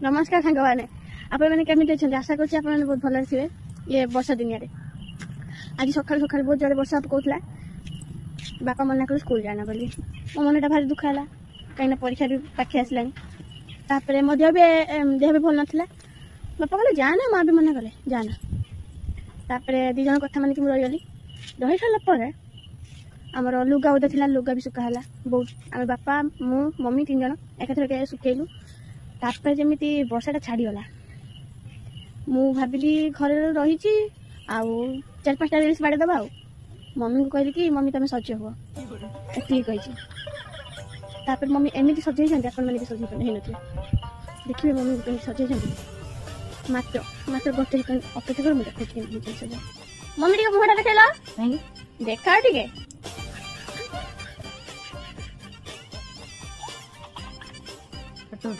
नमस्कार सांग मैंने आपने केमी आशा कर बहुत भल थे ये वर्षा दिनिया आज सका सका बहुत जोर वर्षा कहला बापा मना कले स्कूल जाना बोली मो मनटा भारी दुख है कहीं परीक्षा भी पाखे आसला मो देह भी भल नाला बापा कहले जाना माँ भी मना कले जाना दी जन कथा मानिक रहीगली रही सारापर आमर लुगा उदा थी लुगा भी सुखाला बहुत आम बापा मु मम्मी 3 जन एकाथर सुखेलु जमी वर्षाटा छाड़गला मु भाविली घर रही 4-5टा रिल्स बाड़ेदबा मम्मी को कहली कि मम्मी तुम सज हुआ ठीक है मम्मी एमती सजे मैंने सजे देखिए मम्मी को सजे मात्र मात्र गोटे अपेक्षा कर मुझे सजा मम्मी टे मुहटा देखला देखा टे तो